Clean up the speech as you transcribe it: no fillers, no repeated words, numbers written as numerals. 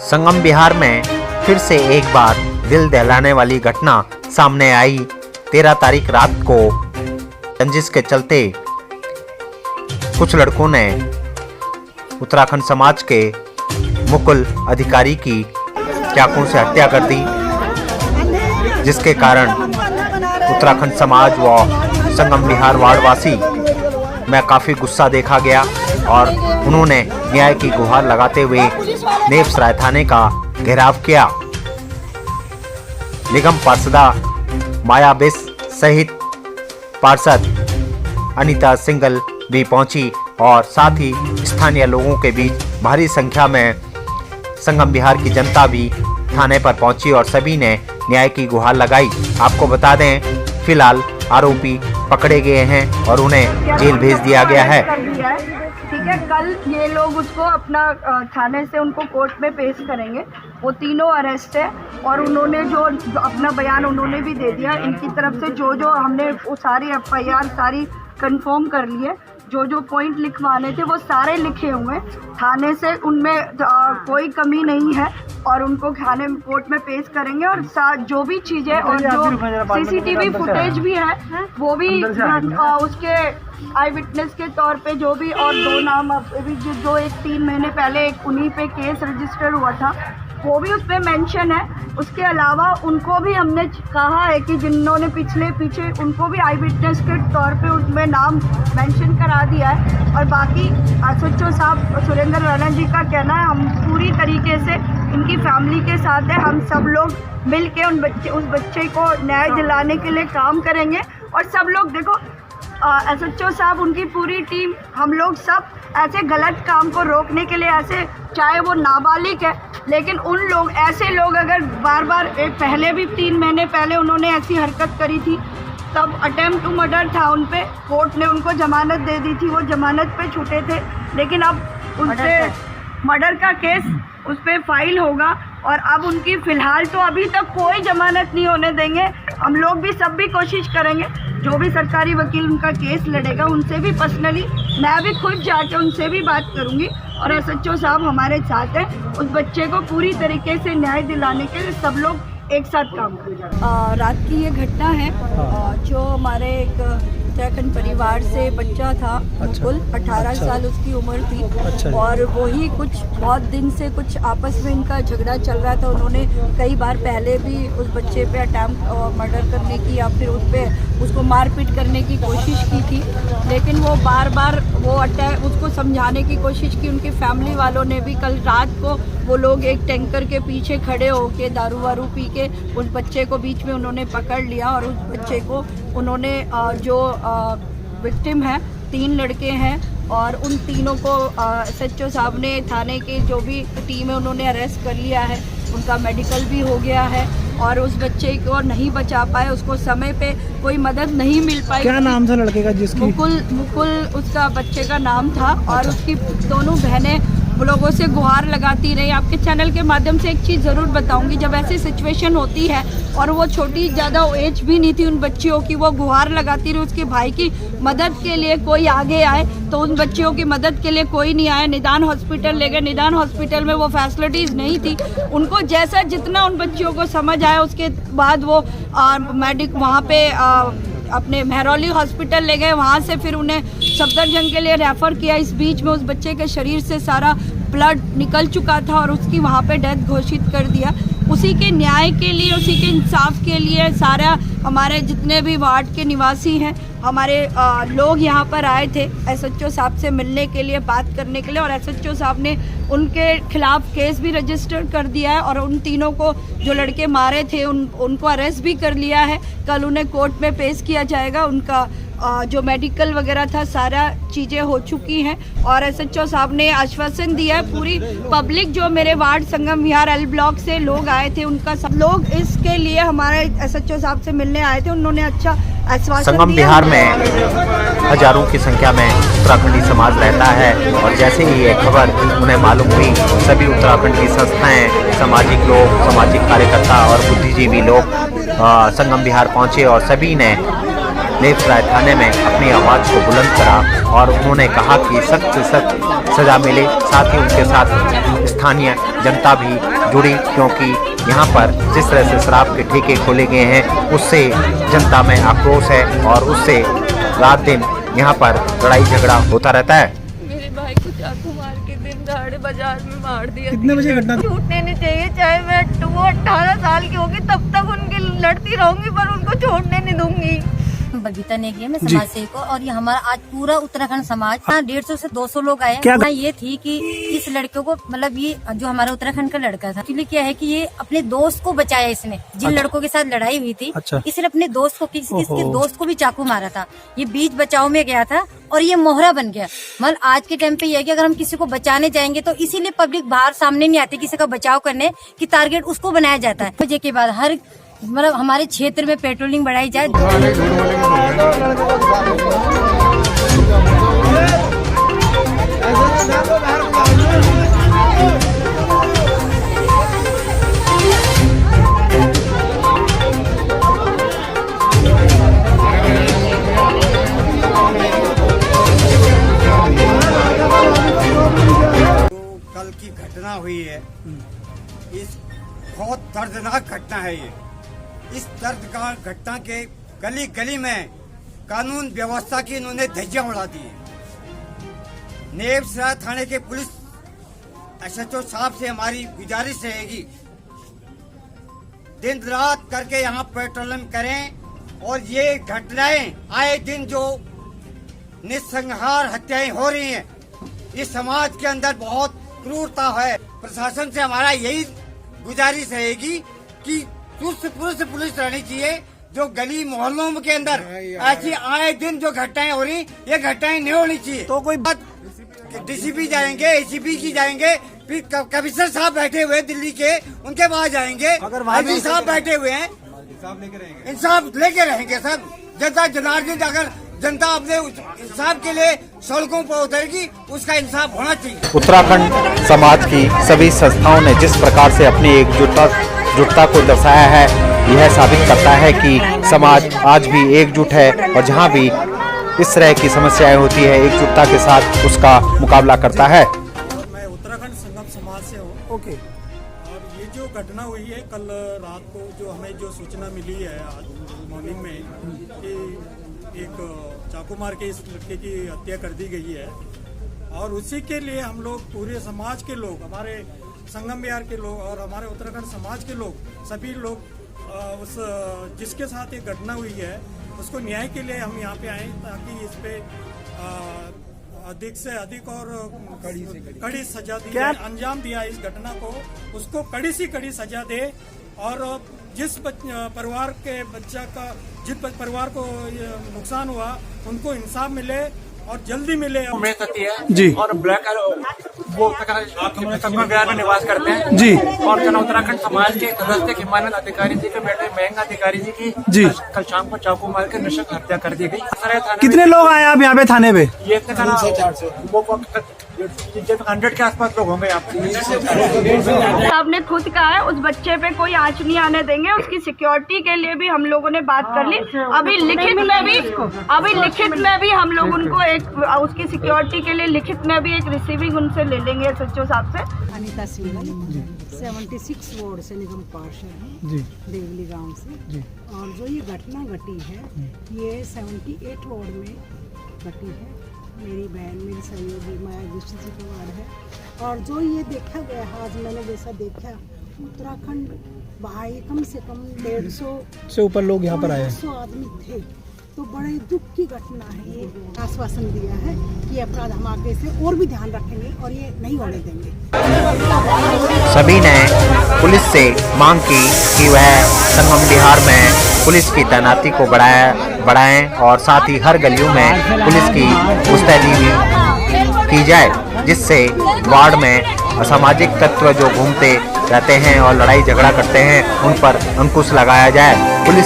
संगम बिहार में फिर से एक बार दिल दहलाने वाली घटना सामने आई। 13 तारीख रात को रंजिश के चलते कुछ लड़कों ने उत्तराखंड समाज के मुकुल अधिकारी की चाकू से हत्या कर दी, जिसके कारण उत्तराखंड समाज व संगम बिहार वार्डवासी में काफ़ी गुस्सा देखा गया और उन्होंने न्याय की गुहार लगाते हुए नेपसराय थाने का घेराव किया। निगम पार्षदा माया बिष्ट सहित पार्षद अनीता सिंघल भी पहुंची और साथ ही स्थानीय लोगों के बीच भारी संख्या में संगम बिहार की जनता भी थाने पर पहुंची और सभी ने न्याय की गुहार लगाई। आपको बता दें, फिलहाल आरोपी पकड़े गए हैं और उन्हें जेल भेज दिया गया है। ठीक है, कल ये लोग उसको अपना थाने से उनको कोर्ट में पेश करेंगे। वो तीनों अरेस्ट है और उन्होंने जो अपना बयान उन्होंने भी दे दिया। इनकी तरफ से जो हमने वो सारी FIR सारी कंफर्म कर ली है, जो पॉइंट लिखवाने थे वो सारे लिखे हुए थाने से, उनमें कोई कमी नहीं है और उनको थाने में कोर्ट में पेश करेंगे। और जो भी चीज़ें और जो CCTV फुटेज भी है वो भी उसके आई विटनेस के तौर पे जो भी, और 2 नाम अभी जो एक 3 महीने पहले एक उन्हीं पे केस रजिस्टर हुआ था वो भी उस पर मेंशन है। उसके अलावा उनको भी हमने कहा है कि जिन्होंने पीछे उनको भी आई विटनेस के तौर पे उसमें नाम मेंशन करा दिया है। और बाकी SHO साहब सुरेंद्र राणा जी का कहना है हम पूरी तरीके से इनकी फैमिली के साथ है। हम सब लोग मिल के उस बच्चे को न्याय दिलाने के लिए काम करेंगे। और सब लोग देखो, SHO साहब, उनकी पूरी टीम, हम लोग सब ऐसे गलत काम को रोकने के लिए, ऐसे चाहे वो नाबालिग है लेकिन उन लोग ऐसे लोग अगर बार पहले भी 3 महीने पहले उन्होंने ऐसी हरकत करी थी, तब अटेम्प्ट टू मर्डर था उन पे, कोर्ट ने उनको जमानत दे दी थी, वो जमानत पे छूटे थे। लेकिन अब उनसे मर्डर का केस उस पर फाइल होगा और अब उनकी फ़िलहाल तो अभी तक कोई जमानत नहीं होने देंगे। हम लोग भी सब भी कोशिश करेंगे, जो भी सरकारी वकील उनका केस लड़ेगा उनसे भी पर्सनली मैं भी खुद जाके उनसे भी बात करूंगी। और SHO साहब हमारे साथ हैं, उस बच्चे को पूरी तरीके से न्याय दिलाने के लिए सब लोग एक साथ काम करें। रात की ये घटना है, जो हमारे एक उत्तराखंड परिवार से बच्चा था, मुकुल 18 साल उसकी उम्र थी। और वही कुछ बहुत दिन से कुछ आपस में इनका झगड़ा चल रहा था। उन्होंने कई बार पहले भी उस बच्चे पे अटैम्प्ट मर्डर करने की या फिर उसको मारपीट करने की कोशिश की थी, लेकिन वो बार वो उसको समझाने की कोशिश की। उनकी फैमिली वालों ने भी कल रात को वो लोग एक टैंकर के पीछे खड़े होके दारू वारू पी के उस बच्चे को बीच में उन्होंने पकड़ लिया और उस बच्चे को उन्होंने जो विक्टिम है 3 लड़के हैं और उन तीनों को SHO साहब ने थाने के जो भी टीम है उन्होंने अरेस्ट कर लिया है। उनका मेडिकल भी हो गया है और उस बच्चे को नहीं बचा पाए, उसको समय पे कोई मदद नहीं मिल पाई। क्या नाम था लड़के का जिसकी? मुकुल उसका बच्चे का नाम था। और उसकी दोनों बहनें लोगों से गुहार लगाती रही। आपके चैनल के माध्यम से एक चीज़ ज़रूर बताऊंगी, जब ऐसी सिचुएशन होती है और वो छोटी ज़्यादा एज भी नहीं थी उन बच्चियों की, वो गुहार लगाती रही उसके भाई की मदद के लिए, कोई आगे आए तो उन बच्चियों की मदद के लिए कोई नहीं आया। निदान हॉस्पिटल ले गए, निदान हॉस्पिटल में वो फैसिलिटीज़ नहीं थी। उनको जैसा जितना उन बच्चियों को समझ आया उसके बाद वो वहाँ पे अपने महरौली हॉस्पिटल ले गए, वहाँ से फिर उन्हें सफदरजंग के लिए रेफ़र किया। इस बीच में उस बच्चे के शरीर से सारा ब्लड निकल चुका था और उसकी वहाँ पे डेथ घोषित कर दिया। उसी के न्याय के लिए, उसी के इंसाफ के लिए सारा हमारे जितने भी वार्ड के निवासी हैं, हमारे लोग यहाँ पर आए थे SHO साहब से मिलने के लिए, बात करने के लिए। और SHO साहब ने उनके खिलाफ केस भी रजिस्टर कर दिया है और उन तीनों को जो लड़के मारे थे उनको अरेस्ट भी कर लिया है। कल उन्हें कोर्ट में पेश किया जाएगा। उनका जो मेडिकल वगैरह था सारा चीज़ें हो चुकी हैं और SHO साहब ने आश्वासन दिया है। पूरी पब्लिक जो मेरे वार्ड संगम विहार L ब्लॉक से लोग आए थे, उनका सब लोग इसके लिए हमारे SHO साहब से मिलने आए थे। उन्होंने अच्छा आश्वासन दिया। संगम बिहार में हजारों की संख्या में उत्तराखंडी समाज रहता है और जैसे ही ये खबर उन्हें मालूम हुई, सभी उत्तराखंड की संस्थाएं, सामाजिक लोग, सामाजिक कार्यकर्ता और बुद्धिजीवी लोग संगम बिहार पहुंचे और सभी ने लेफ्सराय थाने में अपनी आवाज़ को बुलंद करा और उन्होंने कहा कि सख्त से सख्त सज़ा मिले। साथ ही उनके साथ स्थानीय जनता भी जुड़ी, क्योंकि यहाँ पर जिस तरह से शराब के ठेके खोले गए हैं उससे जनता में आक्रोश है और उससे रात दिन यहाँ पर लड़ाई झगड़ा होता रहता है। मेरे भाई को चाकू मार के दिन दहाड़े बाजार में मार दिया। कितने बजे घटना? छूटने नहीं चाहिए, चाहे वो 18 साल की होगी तब तक उनकी लड़ती रहूंगी, पर उनको छोड़ने नहीं दूंगी। बबीता नेगी है, मैं समाज सेवक हूँ और ये हमारा आज पूरा उत्तराखंड समाज 150 से 200 लोग आए। क्या ये थी कि इस लड़के को मतलब ये जो हमारा उत्तराखंड का लड़का था, एक्चुअली क्या है कि ये अपने दोस्त को बचाया इसने, जिन लड़कों के साथ लड़ाई हुई थी। अच्छा। इसने अपने दोस्त को इसके दोस्त को भी चाकू मारा था। ये बीच बचाव में गया था और ये मोहरा बन गया। मतलब आज के टाइम पे ये है कि अगर हम किसी को बचाने जाएंगे तो इसीलिए पब्लिक बाहर सामने नहीं आती किसी का बचाव करने की, टारगेट उसको बनाया जाता है। बजे के बाद हर मतलब हमारे क्षेत्र में पेट्रोलिंग बढ़ाई जाए। कल की घटना हुई है, इस बहुत दर्दनाक घटना है ये। इस दर्दनाक घटना के गली गली में कानून व्यवस्था की इन्होंने धज्जियां उड़ा दी है। लेफ्सराय थाने के पुलिस SHO साहब से हमारी गुजारिश रहेगी, दिन रात करके यहाँ पेट्रोलिंग करें और ये घटनाएं आए दिन जो निसंहार हत्याएं हो रही हैं, इस समाज के अंदर बहुत क्रूरता है। प्रशासन से हमारा यही गुजारिश रहेगी कि चुस्त पुलिस रहनी चाहिए, जो गली मोहल्लों के अंदर ऐसी आए दिन जो घटनाएं हो रही, ये घटनाएं नहीं होनी चाहिए। तो कोई बात DCP जाएंगे, ACP की जाएंगे, फिर कमिश्नर साहब बैठे हुए दिल्ली के, उनके पास जाएंगे, IG साहब बैठे हुए हैं, इंसाफ लेके रहेंगे सब। जनता जनार्दन अगर जनता अपने इंसाफ के लिए सड़कों पर उतरेगी, उसका इंसाफ होना चाहिए। उत्तराखंड समाज की सभी संस्थाओं ने जिस प्रकार से अपनी एकजुटता को दर्शाया है, यह साबित करता है कि समाज आज भी एकजुट है और जहां भी इस तरह की समस्याएं होती है एकजुटता के साथ उसका मुकाबला करता है। मैं उत्तराखंड संगम समाज से हूँ। ओके। और ये जो घटना हुई है कल रात को, जो हमें जो सूचना मिली है आज मॉर्निंग में कि एक चाकू मार के इस लड़के की हत्या कर दी गई है, और उसी के लिए हम लोग पूरे समाज के लोग, हमारे संगम बिहार के लोग और हमारे उत्तराखंड समाज के लोग, सभी लोग उस जिसके साथ ये घटना हुई है उसको न्याय के लिए हम यहाँ पे आए, ताकि इस पे अधिक से अधिक और कड़ी सजा दी जाए। अंजाम दिया इस घटना को, उसको कड़ी से कड़ी सजा दे, और जिस परिवार के बच्चा का, जिस परिवार को नुकसान हुआ, उनको इंसाफ मिले और जल्दी मिले। जी। और ब्लैक वो संगम बिहार में निवास करते हैं जी। और जन उत्तराखंड समाज के सदस्य हिमानंद अधिकारी जी के बेटे मयंक अधिकारी जी की जी कल शाम को चाकू मार कर नृशंस हत्या कर दी गई। कितने लोग आए आप यहाँ पे थाने पे? ये 100 के आसपास लोग होंगे यहाँ पे। साहब ने खुद कहा है उस बच्चे पे कोई आंच नहीं आने देंगे, उसकी सिक्योरिटी के लिए भी हम लोगों ने बात कर ली। अभी लिखित में भी हम लोग उनको एक उसकी सिक्योरिटी के लिए लिखित में भी एक रिसीविंग उनसे ले लेंगे SHO साहब से। अनिता सिंह 76 वार्ड से निगम पार्षद जी, देवली गांव से जी। और जो ये घटना घटी है ये 78 वार्ड में घटी है। मेरी बहन, मेरी सहयोगी माया दृष्टि जी का वार्ड है। और जो ये देखा गया, आज मैंने जैसा देखा, उत्तराखंड भाई कम से कम 150 से ऊपर लोग यहाँ पर आए हैं। 100 आदमी थे। तो बड़े दुख की घटना है ये। आश्वासन दिया है कि अपराध हम आगे से और भी ध्यान रखेंगे और ये नहीं होने देंगे। सभी ने पुलिस से मांग की कि वह संगम बिहार में पुलिस की तैनाती को बढ़ाएं और साथ ही हर गलियों में पुलिस की मुस्तैदी भी की जाए, जिससे वार्ड में असामाजिक तत्व जो घूमते रहते हैं और लड़ाई झगड़ा करते हैं उन पर अंकुश लगाया जाए। पुलिस